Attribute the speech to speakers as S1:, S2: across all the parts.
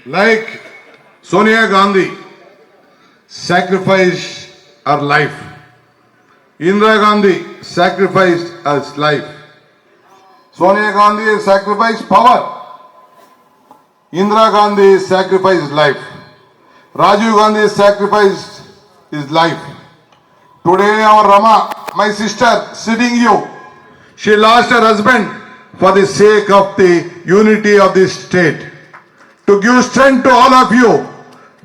S1: Like Sonia Gandhi sacrificed her life. Indira Gandhi sacrificed her life. Sonia Gandhi has sacrificed power. Indira Gandhi sacrificed life. Rajiv Gandhi sacrificed his life. Today our Rama, my sister, sitting you, she lost her husband for the sake of the unity of this state. To give strength to all of you,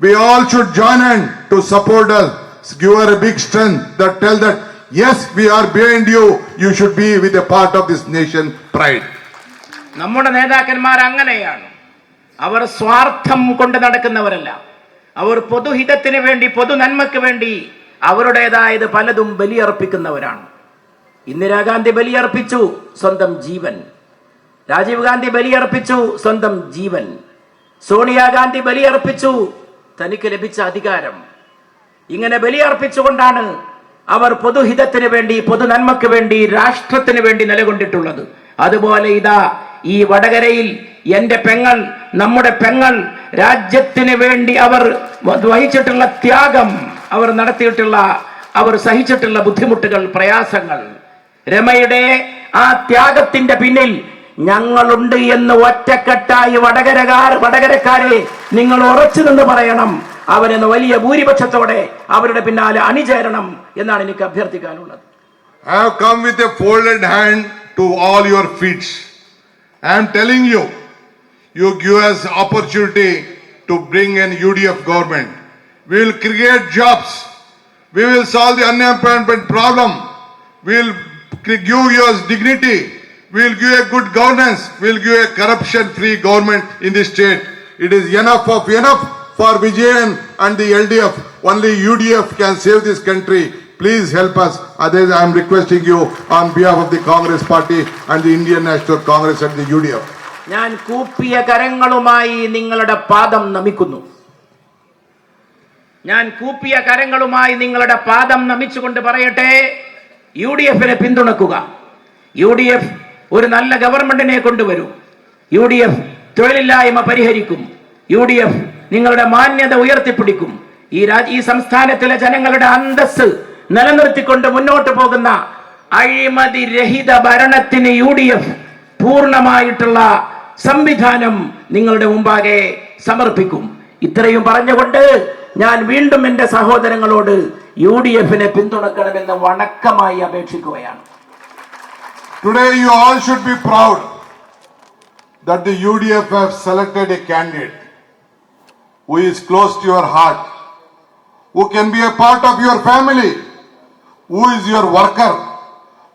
S1: we all should join in to support us. Give her a big strength that tell that yes, we are behind you. You should be with a part of this nation pride.
S2: നമ്മുടെ നേതാക്കന്മാർ അങ്ങനെയാണ്. അവർ സ്വാർത്ഥം കൊണ്ട് നടക്കുന്നവരല്ല. അവർ പൊതുഹിതത്തിന് വേണ്ടി, പൊതു നന്മയ്ക്ക് വേണ്ടി അവരുടേതായത് പലതും ബലിയർപ്പിക്കുന്നവരാണ്. ഇന്ദിരാഗാന്ധി ബലിയർപ്പിച്ചു സ്വന്തം ജീവൻ. രാജീവ് ഗാന്ധി ബലിയർപ്പിച്ചു സ്വന്തം ജീവൻ. സോണിയാഗാന്ധി ബലിയർപ്പിച്ചു തനിക്ക് ലഭിച്ച അധികാരം. ഇങ്ങനെ ബലിയർപ്പിച്ചുകൊണ്ടാണ് അവർ പൊതുഹിതത്തിന് വേണ്ടി, പൊതു നന്മയ്ക്ക് വേണ്ടി, രാഷ്ട്രത്തിന് വേണ്ടി നിലകൊണ്ടിട്ടുള്ളത്. അതുപോലെ ഇതാ ഈ വടകരയിൽ എന്റെ പെങ്ങൾ, നമ്മുടെ പെങ്ങൾ രാജ്യത്തിന് വേണ്ടി അവർ വഹിച്ചിട്ടുള്ള ത്യാഗം, അവർ നടത്തിയിട്ടുള്ള, അവർ സഹിച്ചിട്ടുള്ള ബുദ്ധിമുട്ടുകൾ, പ്രയാസങ്ങൾ, രമയുടെ ആ ത്യാഗത്തിന്റെ പിന്നിൽ ഞങ്ങളുണ്ട് എന്ന് ഒറ്റക്കെട്ടായി വടകരക്കാരെ നിങ്ങൾ ഉറച്ചു നിന്ന് പറയണം. അവരെന്ന് വലിയ ഭൂരിപക്ഷത്തോടെ അവരുടെ പിന്നാലെ അണിചേരണം എന്നാണ് എനിക്ക് അഭ്യർത്ഥിക്കാനുള്ളത്.
S1: I have come with a folded hand to all your feet. I am telling you, you give us opportunity to bring an UDF government. We will create jobs. We will solve the unemployment problem. We will give you dignity. We will give a good governance. We will give a corruption-free government in this state. It is enough for Vijayan and the LDF. Only UDF can save this country. Please help us. Otherwise, I am requesting you on behalf of the Congress Party and the Indian National Congress and the UDF.
S2: ഞാൻ കൂപ്പിയ കരങ്ങളുമായി നിങ്ങളുടെ പാദം നമിക്കുന്നു. ഞാൻ കൂപ്പിയ കരങ്ങളുമായി നിങ്ങളുടെ പാദം നമിച്ചുകൊണ്ട് പറയട്ടെ, UDF-നെ പിന്തുണക്കുക. UDF ഒരു നല്ല ഗവൺമെന്റിനെ കൊണ്ടുവരും. UDF തൊഴിലില്ലായ്മ പരിഹരിക്കും. UDF നിങ്ങളുടെ മാന്യത ഉയർത്തിപ്പിടിക്കും. ഈ സംസ്ഥാനത്തിലെ ജനങ്ങളുടെ അന്തസ്സ് നിലനിർത്തിക്കൊണ്ട് മുന്നോട്ട് പോകുന്ന അഴിമതി രഹിത ഭരണത്തിന് UDF പൂർണ്ണമായിട്ടുള്ള സംവിധാനം നിങ്ങളുടെ മുമ്പാകെ സമർപ്പിക്കും. ഇത്രയും പറഞ്ഞുകൊണ്ട് ഞാൻ വീണ്ടും എന്റെ സഹോദരങ്ങളോട് UDF-നെ പിന്തുണക്കണമെന്ന് വണക്കമായി അപേക്ഷിക്കുകയാണ്.
S1: Today you all should be proud that the UDF have selected a candidate who is close to your heart, who can be a part of your family, who is your worker,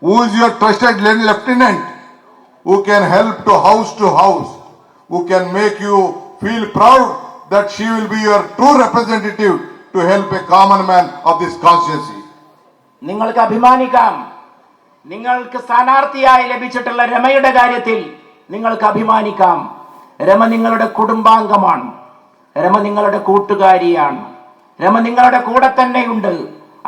S1: who is your trusted lieutenant, who can help to house, who can make you feel proud that she will be your true representative to help a common man of this constituency.
S2: നിങ്ങൾക്ക് അഭിമാനിക്കാം. നിങ്ങൾക്ക് സ്ഥാനാർത്ഥിയായി ലഭിച്ചിട്ടുള്ള രമയുടെ കാര്യത്തിൽ നിങ്ങൾക്ക് അഭിമാനിക്കാം. രമ നിങ്ങളുടെ കുടുംബാംഗമാണ്. രമ നിങ്ങളുടെ കൂട്ടുകാരിയാണ്. രമ നിങ്ങളുടെ കൂടെ തന്നെയുണ്ട്.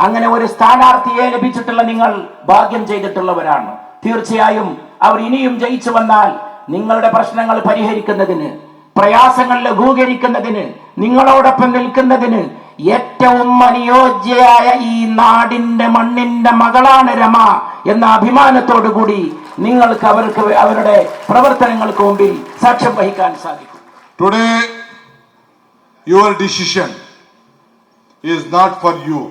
S2: അങ്ങനെ ഒരു സ്ഥാനാർത്ഥിയെ ലഭിച്ചിട്ടുള്ള നിങ്ങൾ ഭാഗ്യം ചെയ്തിട്ടുള്ളവരാണ്. തീർച്ചയായും അവർ ഇനിയും ജയിച്ചു വന്നാൽ നിങ്ങളുടെ പ്രശ്നങ്ങൾ പരിഹരിക്കുന്നതിന്, പ്രയാസങ്ങൾ ലഘൂകരിക്കുന്നതിന്, നിങ്ങളോടൊപ്പം നിൽക്കുന്നതിന് ഏറ്റവും അനുയോജ്യയായ ഈ നാടിന്റെ മണ്ണിന്റെ മകളാണ് രമ എന്ന അഭിമാനത്തോടു കൂടി നിങ്ങൾക്ക് അവരുടെ പ്രവർത്തനങ്ങൾക്ക് മുമ്പിൽ സാക്ഷ്യം വഹിക്കാൻ സാധിക്കും.
S1: Today your decision is not for you.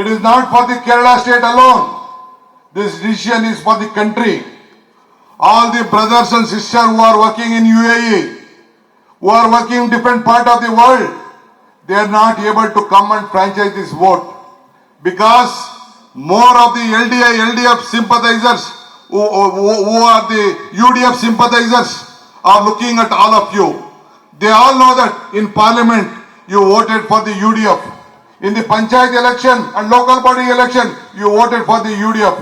S1: It is not for the Kerala state alone. This decision is for the country. All the brothers and sisters who are working in UAE, who are working in different part of the world, they are not able to come and franchise this vote because more of the LDF sympathizers who are the UDF sympathizers are looking at all of you. They all know that in parliament you voted for the UDF. In the panchayat election and local body election you voted for the UDF.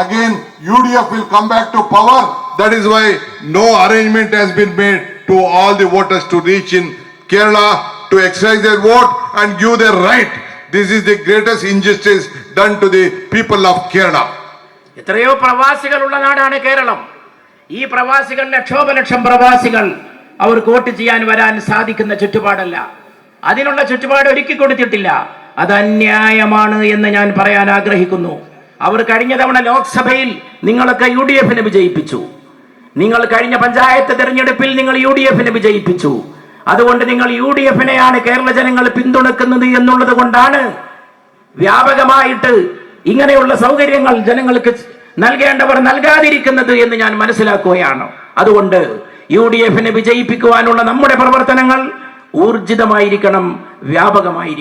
S1: Again UDF will come back to power. That is why no arrangement has been made to all the voters to reach in Kerala to exercise their vote and give their right. This is the greatest injustice done to the people of Kerala.
S2: എത്രയോ പ്രവാസികളുള്ള നാടാണ് കേരളം. ഈ പ്രവാസികൾ ലക്ഷോപലക്ഷം പ്രവാസികൾ അവർക്ക് vote ചെയ്യാൻ വരാൻ സാധിക്കുന്ന ചുറ്റുപാടല്ല. അതിനുള്ള ചുറ്റുപാട് ഒരുക്കി കൊടുത്തിട്ടില്ല. അത് അന്യായമാണ് എന്ന് ഞാൻ പറയാൻ ആഗ്രഹിക്കുന്നു. അവർ കഴിഞ്ഞ തവണ ലോക്സഭയിൽ നിങ്ങളൊക്കെ UDF വിജയിപ്പിച്ചു. നിങ്ങൾ കഴിഞ്ഞ പഞ്ചായത്ത് തെരഞ്ഞെടുപ്പിൽ നിങ്ങൾ UDF വിജയിപ്പിച്ചു. അതുകൊണ്ട് നിങ്ങൾ UDF കേരള ജനങ്ങൾ പിന്തുണക്കുന്നത് എന്നുള്ളത് കൊണ്ടാണ് വ്യാപകമായിട്ട് ഇങ്ങനെയുള്ള സൗകര്യങ്ങൾ ജനങ്ങൾക്ക് നൽകേണ്ടവർ നൽകാതിരിക്കുന്നത് എന്ന് ഞാൻ മനസ്സിലാക്കുകയാണ്. അതുകൊണ്ട് UDF വിജയിപ്പിക്കുവാനുള്ള നമ്മുടെ പ്രവർത്തനങ്ങൾ ഊർജിതമായിരിക്കണം, വ്യാപകമായിരിക്കണം.